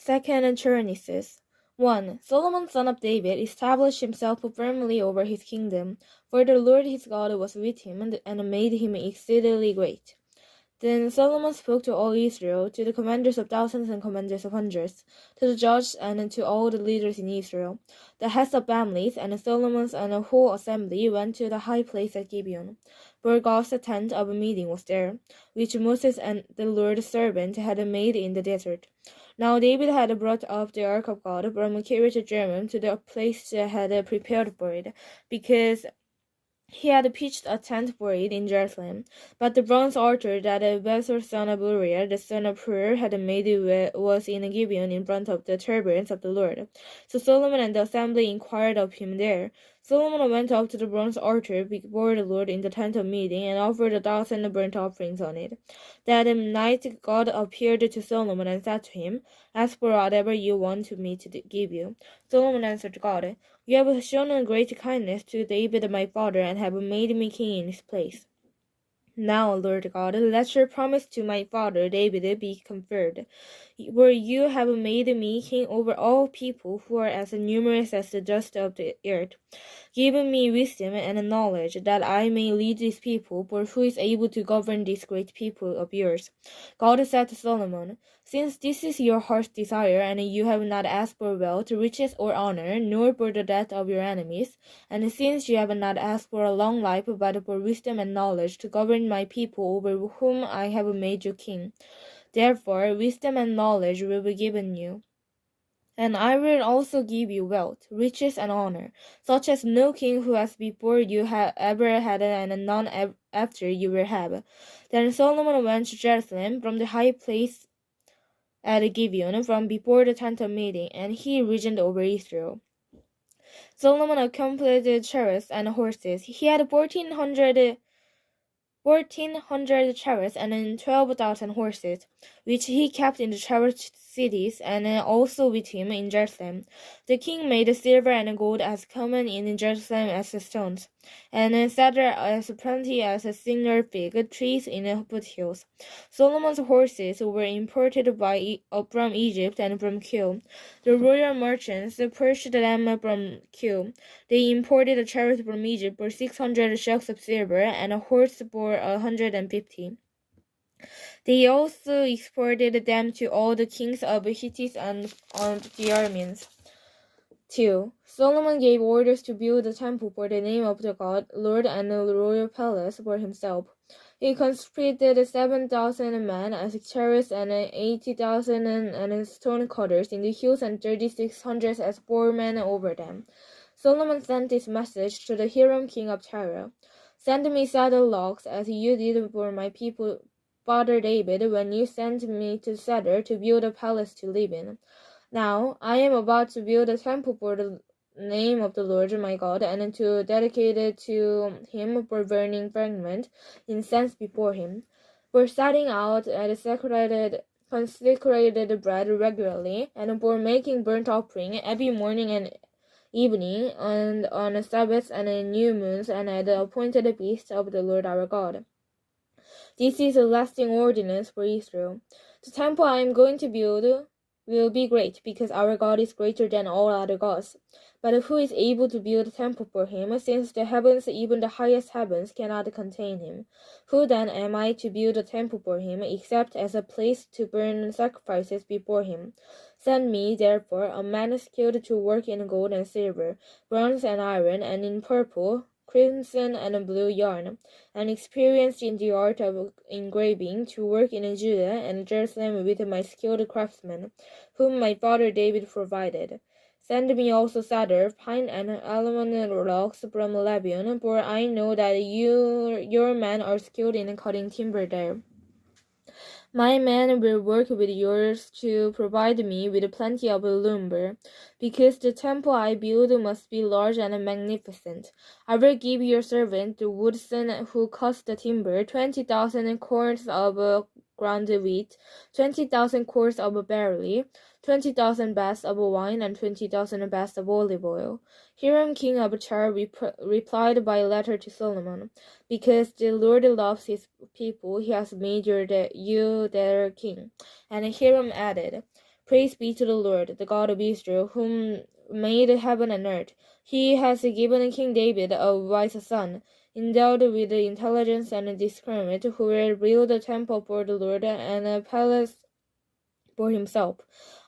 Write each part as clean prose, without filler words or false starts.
Second Genesis 1. Solomon son of David established himself firmly over his kingdom, for the Lord his God was with him and made him exceedingly great. Then Solomon spoke to all Israel, to the commanders of thousands and commanders of hundreds, to the judges and to all the leaders in Israel, the heads of families, and Solomon's and the whole assembly went to the high place at Gibeon, for God's tent of meeting was there, which Moses and the Lord's servant had made in the desert. Now David had brought up the ark of God from Kiriath Jearim to the place they had prepared for it, because he had pitched a tent for it in Jerusalem. But the bronze altar that Bezor son of Uriah, the son of Hur, had made was in Gibeon in front of the tabernacle of the Lord. So Solomon and the assembly inquired of him there. Solomon went up to the bronze altar before the Lord in the tent of meeting and offered 1,000 burnt offerings on it. That night God appeared to Solomon and said to him, "Ask for whatever you want me to give you." Solomon answered God, "You have shown a great kindness to David my father, and have made me king in his place. Now, Lord God, let your promise to my father David be confirmed, for you have made me king over all people who are as numerous as the dust of the earth. Give me wisdom and knowledge, that I may lead this people, for who is able to govern this great people of yours?" God said to Solomon, "Since this is your heart's desire, and you have not asked for wealth, riches, or honor, nor for the death of your enemies, and since you have not asked for a long life, but for wisdom and knowledge to govern my people over whom I have made you king, therefore wisdom and knowledge will be given you. And I will also give you wealth, riches, and honor, such as no king who has before you ever had, and none after you will have." Then Solomon went to Jerusalem from the high place at Gibeon, from before the tent of meeting, and he reasoned over Israel. Solomon accomplished chariots and horses. He had 1,400 chariots and 12,000 horses, which he kept in the chariot cities, and also with him in Jerusalem. The king made silver and gold as common in Jerusalem as stones, and cedar as plenty as singer fig trees in the foothills. Solomon's horses were imported from Egypt and from Kue. The royal merchants purchased them from Kue. They imported a chariot from Egypt for 600 shekels of silver, and a horse for 150. They also exported them to all the kings of the Hittites and the Arameans. 2. Solomon gave orders to build a temple for the name of the God, Lord, and a royal palace for himself. He conscripted 7,000 men as chariots and 80,000 and stone cutters in the hills, and 3,600 as foremen over them. Solomon sent this message to the Hiram king of Tyre: "Send me saddle logs, as you did for my people Father David, when you sent me to Cedar to build a palace to live in. Now I am about to build a temple for the name of the Lord my God, and to dedicate it to him for burning fragrant incense before him, for setting out consecrated bread regularly, and for making burnt offering every morning and evening, and on Sabbaths and new moons, and at the appointed feasts of the Lord our God. This is a lasting ordinance for Israel. The temple I am going to build will be great, because our God is greater than all other gods. But who is able to build a temple for him, since the heavens, even the highest heavens, cannot contain him? Who then am I to build a temple for him, except as a place to burn sacrifices before him? Send me, therefore, a man skilled to work in gold and silver, bronze and iron, and in purple, crimson, and blue yarn, and experienced in the art of engraving, to work in Judah and Jerusalem with my skilled craftsmen, whom my father David provided. Send me also cedar, pine, and almond logs from Lebanon, for I know that your men are skilled in cutting timber there. My men will work with yours to provide me with plenty of lumber, because the temple I build must be large and magnificent. I will give your servant, the woodsman who cuts the timber, 20,000 cords of ground wheat, 20,000 cords of barley, 20,000 baths of wine, and 20,000 baths of olive oil." Hiram king of Tyre replied by letter to Solomon, "Because the Lord loves his people, he has made you their king." And Hiram added, Praise be to the Lord, the God of Israel, whom made heaven and earth. He has given King David a wise son, endowed with intelligence and discernment, who will build a temple for the Lord and a palace for himself.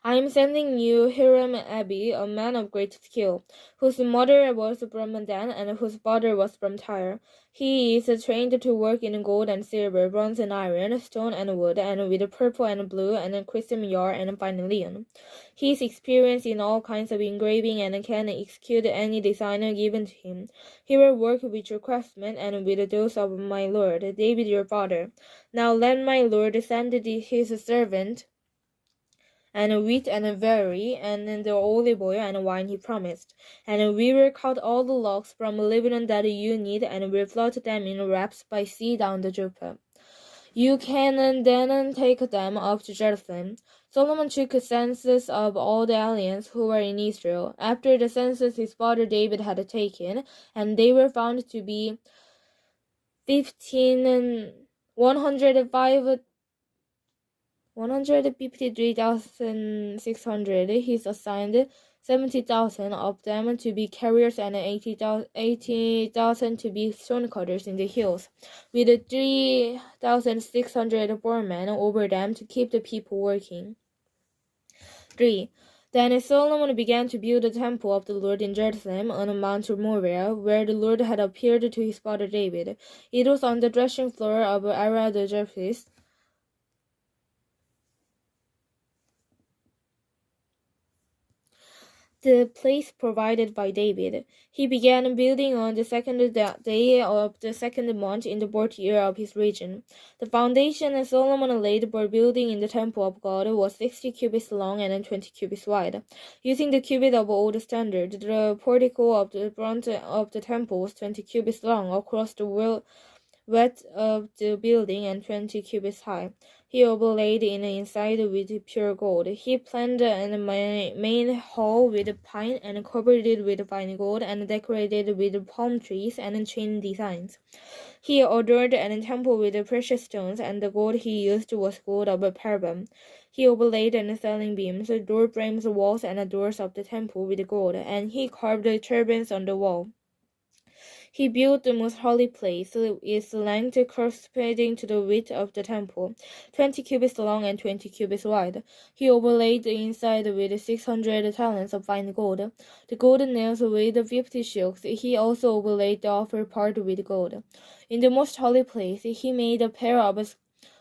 I am sending you Hiram Abi, a man of great skill, whose mother was from Dan and whose father was from Tyre. He is trained to work in gold and silver, bronze and iron, stone and wood, and with purple and blue and crimson yarn and fine linen. He is experienced in all kinds of engraving and can execute any design given to him. He will work with your craftsmen and with those of my lord, David your father. Now let my lord send his servant and wheat and barley, and the olive oil and wine he promised. And we will cut all the logs from Lebanon that you need, and will float them in rafts by sea down the Joppa. You can then take them up to Jerusalem. Solomon took a census of all the aliens who were in Israel, after the census his father David had taken, and they were found to be 153,600. He's assigned 70,000 of them to be carriers and 80,000 to be stonecutters in the hills, with 3,600 foremen over them to keep the people working. 3. Then Solomon began to build the temple of the Lord in Jerusalem on Mount Moriah, where the Lord had appeared to his father David. It was on the threshing floor of Ara the Jebusite, the place provided by David. He began building on the second day of the second month in the 4th year of his reign. The foundation Solomon laid for building in the temple of God was 60 cubits long and 20 cubits wide. Using the cubit of old standard, the portico of the front of the temple was 20 cubits long across the width of the building and 20 cubits high. He overlaid in the inside with pure gold. He planned the main hall with pine and covered it with fine gold and decorated with palm trees and chain designs. He adorned the temple with precious stones, and the gold he used was gold of Parabam. He overlaid the ceiling beams, door frames, walls, and doors of the temple with gold, and he carved the cherubims on the wall. He built the most holy place, its length corresponding to the width of the temple, 20 cubits long and 20 cubits wide. He overlaid the inside with 600 talents of fine gold. The golden nails weighed 50 shekels. He also overlaid the upper part with gold. In the most holy place, he made a pair of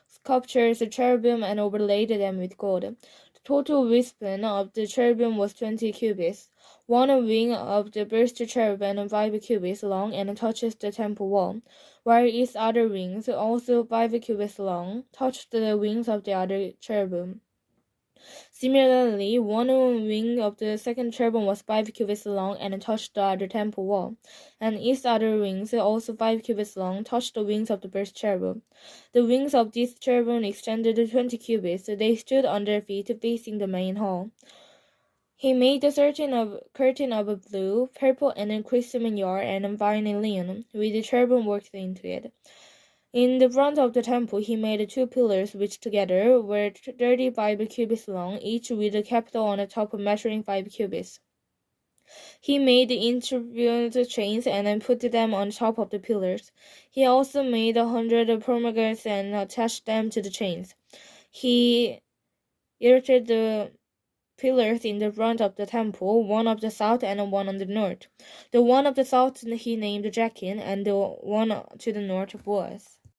sculptures, cherubim, and overlaid them with gold. The total wingspan of the cherubim was 20 cubits. One wing of the first cherubim 5 cubits long and touches the temple wall, while its other wings, also 5 cubits long, touched the wings of the other cherubim. Similarly, one wing of the second cherubim was 5 cubits long and touched the other temple wall, and its other wings, also 5 cubits long, touched the wings of the first cherubim. The wings of these cherubim extended 20 cubits. They stood on their feet facing the main hall. He made the curtain of blue, purple, and crimson yarn and fine linen, with the cherubim worked into it. In the front of the temple he made 2 pillars, which together were 35 cubits long, each with a capital on the top measuring 5 cubits. He made the interwoven chains and then put them on top of the pillars. He also made 100 pomegranates and attached them to the chains. He erected the pillars in the front of the temple, one of the south and one on the north. The one of the south he named Jachin, and the one to the north Boaz.